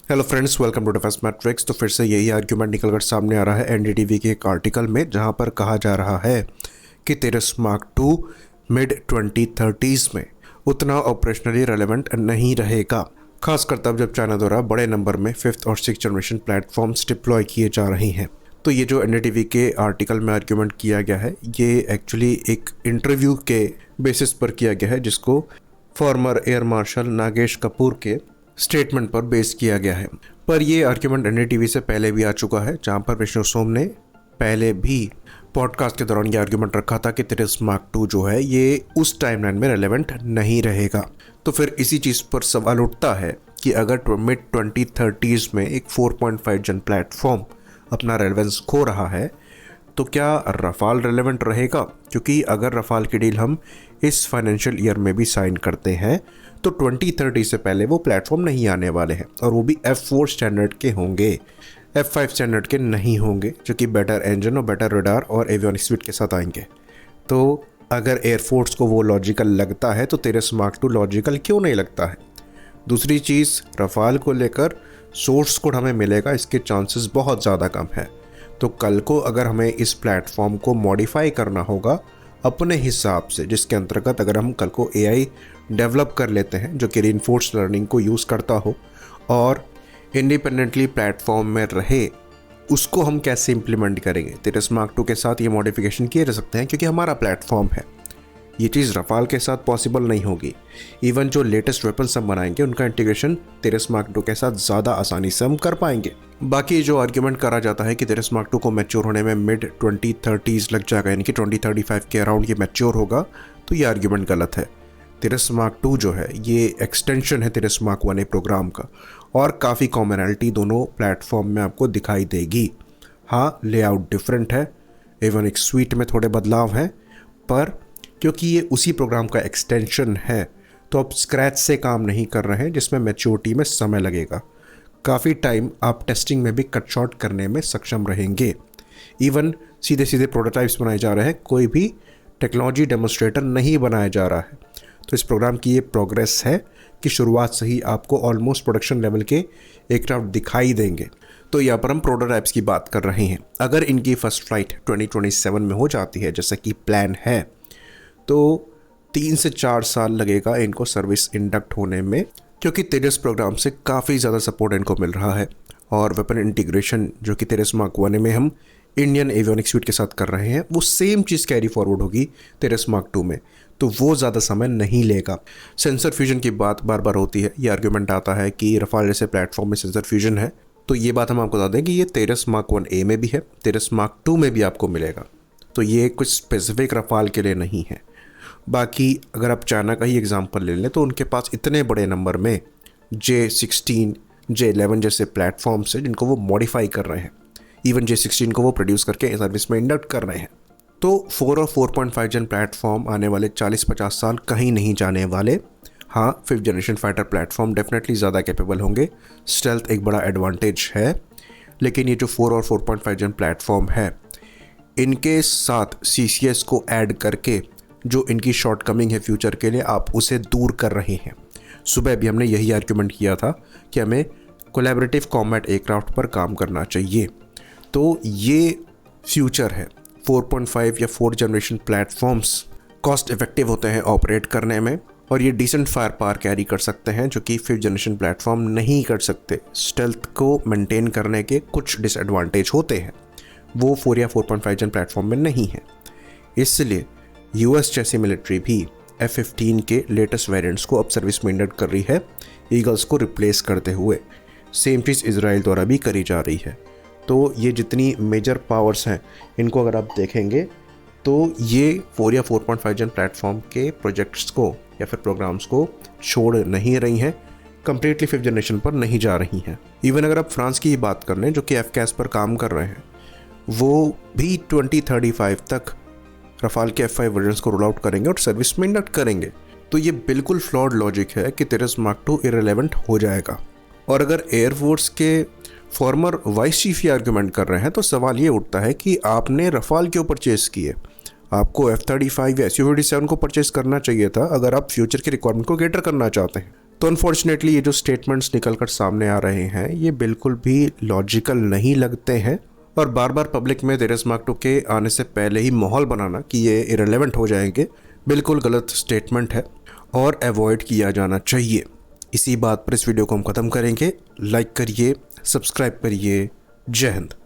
Hello friends, welcome to Defence Matrix. तो फिर से यही आर्ग्यूमेंट निकल कर सामने आ रहा है एनडीटीवी के एक आर्टिकल में, जहां पर कहा जा रहा है कि तेरस मार्क टू मिड 2030s में उतना ऑपरेशनली रेलेवेंट नहीं रहेगा, खासकर तब जब चाइना द्वारा बड़े नंबर में 5th और 6th जनरेशन प्लेटफॉर्म्स डिप्लॉय किए जा रहे हैं। तो ये जो एनडीटीवी के आर्टिकल में आर्ग्यूमेंट किया गया है, ये एक्चुअली एक इंटरव्यू के बेसिस पर किया गया है, जिसको farmer air marshal Nagesh Kapoor के स्टेटमेंट पर बेस किया गया है। पर यह आर्ग्यूमेंट एनडीटीवी से पहले भी आ चुका है, जहां पर विष्णु सोम ने पहले भी पॉडकास्ट के दौरान ये आर्ग्यूमेंट रखा था कि तेरस मार्क टू जो है ये उस टाइमलाइन में रेलेवेंट नहीं रहेगा। तो फिर इसी चीज़ पर सवाल उठता है कि अगर मिड 2030s में एक 4.5 जन प्लेटफॉर्म अपना रेलेवेंस खो रहा है, तो क्या रफाल रेलेवेंट रहेगा? क्योंकि अगर रफाल की डील हम इस फाइनेंशियल ईयर में भी साइन करते हैं तो 2030 से पहले वो प्लेटफॉर्म नहीं आने वाले हैं, और वो भी F4 स्टैंडर्ड के होंगे, F5 स्टैंडर्ड के नहीं होंगे, जो कि बेटर इंजन और बेटर रडार और एवियोनिक्स स्पीड के साथ आएंगे। तो अगर एयरफोर्स को वो लॉजिकल लगता है तो तेरस मार्क टू लॉजिकल क्यों नहीं लगता है? दूसरी चीज़, रफाल को लेकर सोर्स कोड हमें मिलेगा, इसके चांसेस बहुत ज़्यादा कम है। तो कल को अगर हमें इस प्लेटफॉर्म को मॉडिफाई करना होगा अपने हिसाब से, जिसके अंतर्गत अगर हम कल को AI डेवलप कर लेते हैं जो कि रीइंफोर्स्ड लर्निंग को यूज़ करता हो और इंडिपेंडेंटली प्लेटफॉर्म में रहे, उसको हम कैसे इम्प्लीमेंट करेंगे? तेरस मार्क टू के साथ ये मॉडिफिकेशन किए जा सकते हैं क्योंकि हमारा प्लेटफॉर्म है। ये चीज़ रफाल के साथ पॉसिबल नहीं होगी। इवन जो लेटेस्ट वेपन्स हम बनाएंगे उनका इंटीग्रेशन तेरस मार्क टू के साथ ज़्यादा आसानी से हम कर पाएंगे। बाकी जो आर्ग्यूमेंट करा जाता है कि तेरस मार्क टू को मैच्योर होने में मिड 2030s लग जाएगा, यानी कि 2035 के अराउंड ये मैच्योर होगा, तो ये आर्ग्यूमेंट गलत है। तेरस मार्क टू जो है ये एक्सटेंशन है तेरस मार्क 1 प्रोग्राम का, और काफ़ी कॉमनैलिटी दोनों प्लेटफॉर्म में आपको दिखाई देगी। हाँ, लेआउट डिफरेंट है, एवियोनिक्स स्वीट में थोड़े बदलाव हैं, पर क्योंकि ये उसी प्रोग्राम का एक्सटेंशन है तो आप स्क्रैच से काम नहीं कर रहे हैं, जिसमें मैच्योरिटी में समय लगेगा। काफ़ी टाइम आप टेस्टिंग में भी कट शॉर्ट करने में सक्षम रहेंगे। इवन सीधे सीधे प्रोटोटाइप्स बनाए जा रहे हैं, कोई भी टेक्नोलॉजी डेमोन्स्ट्रेटर नहीं बनाया जा रहा है। तो इस प्रोग्राम की ये प्रोग्रेस है कि शुरुआत से ही आपको ऑलमोस्ट प्रोडक्शन लेवल के एयरक्राफ्ट दिखाई देंगे। तो यहाँ पर हम प्रोटोटाइप्स की बात कर रहे हैं। अगर इनकी फर्स्ट फ्लाइट 2027 में हो जाती है जैसा कि प्लान है, तो 3 से 4 साल लगेगा इनको सर्विस इंडक्ट होने में, क्योंकि तेजस प्रोग्राम से काफ़ी ज़्यादा सपोर्ट इनको मिल रहा है। और वेपन इंटीग्रेशन जो कि तेरस मार्क 1 में हम इंडियन एवियोनिक्स स्वीट के साथ कर रहे हैं, वो सेम चीज़ कैरी फॉरवर्ड होगी तेरस मार्क 2 में, तो वो ज़्यादा समय नहीं लेगा। सेंसर फ्यूजन की बात बार बार होती है, ये आर्ग्यूमेंट आता है कि रफाल जैसे प्लेटफॉर्म में सेंसर फ्यूजन है, तो ये बात हम आपको बता दें कि ये तेरस मार्क 1A में भी है, तेरस मार्क 2 में भी आपको मिलेगा। तो ये कुछ स्पेसिफिक रफाल के लिए नहीं है। बाकी अगर आप चाइना का ही एग्जांपल ले लें तो उनके पास इतने बड़े नंबर में J16, J11 जैसे प्लेटफॉर्म्स हैं जिनको वो मॉडिफाई कर रहे हैं। इवन J16 को वो प्रोड्यूस करके सर्विस में इंडक्ट कर रहे हैं। तो 4 और 4.5 जन प्लेटफॉर्म आने वाले 40-50 साल कहीं नहीं जाने वाले। हाँ, 5th generation fighter platform definitely ज़्यादा कैपेबल होंगे, स्टेल्थ एक बड़ा एडवांटेज है, लेकिन ये जो 4 और 4.5 जन प्लेटफॉर्म है, इनके साथ CCS को ऐड करके जो इनकी शॉर्टकमिंग है फ्यूचर के लिए, आप उसे दूर कर रहे हैं। सुबह भी हमने यही आर्ग्यूमेंट किया था कि हमें कोलैबोरेटिव कॉम्बैट एयरक्राफ्ट पर काम करना चाहिए। तो ये फ्यूचर है। 4.5 या 4th generation platforms cost effective होते हैं ऑपरेट करने में, और ये डिसेंट फायर पावर कैरी कर सकते हैं, जो कि 5th जनरेशन प्लेटफॉर्म नहीं कर सकते। स्टेल्थ को मेंटेन करने के कुछ डिसएडवांटेज होते हैं, वो 4 या 4.5 जन प्लेटफॉर्म में नहीं है। इसलिए US जैसी मिलिट्री भी F-15 के लेटेस्ट वेरिएंट्स को अब सर्विस में इंडक्ट कर रही है, ईगल्स को रिप्लेस करते हुए। सेम चीज़ इजराइल द्वारा भी करी जा रही है। तो ये जितनी मेजर पावर्स हैं, इनको अगर आप देखेंगे तो ये 4 या 4.5 जन प्लेटफॉर्म के प्रोजेक्ट्स को या फिर प्रोग्राम्स को छोड़ नहीं रही हैं, कम्प्लीटली 5th जनरेशन पर नहीं जा रही हैं। इवन अगर आप फ्रांस की ही बात कर लें, जो कि FCAS पर काम कर रहे हैं, वो भी 2035 तक रफाल के F5 वर्जन्स को रोल आउट करेंगे और सर्विस में इंडक्ट करेंगे। तो ये बिल्कुल फ्लॉड लॉजिक है कि तेरस मार्क 2 इरेलेवेंट हो जाएगा। और अगर एयरफोर्स के फॉर्मर वाइस चीफ ये आर्ग्यूमेंट कर रहे हैं, तो सवाल ये उठता है कि आपने रफाल क्यों परचेज किए? आपको F-35 या Su-57 को परचेज करना चाहिए था अगर आप फ्यूचर की रिक्वायरमेंट को कैटर करना चाहते हैं। तो अनफॉर्चुनेटली ये जो स्टेटमेंट्स निकल कर सामने आ रहे हैं ये बिल्कुल भी लॉजिकल नहीं लगते हैं, और बार बार पब्लिक में देयर इज मार्क टू के आने से पहले ही माहौल बनाना कि ये इरेलेवेंट हो जाएंगे बिल्कुल गलत स्टेटमेंट है और अवॉइड किया जाना चाहिए। इसी बात पर इस वीडियो को हम ख़त्म करेंगे। लाइक करिए, सब्सक्राइब करिए। जय हिंद।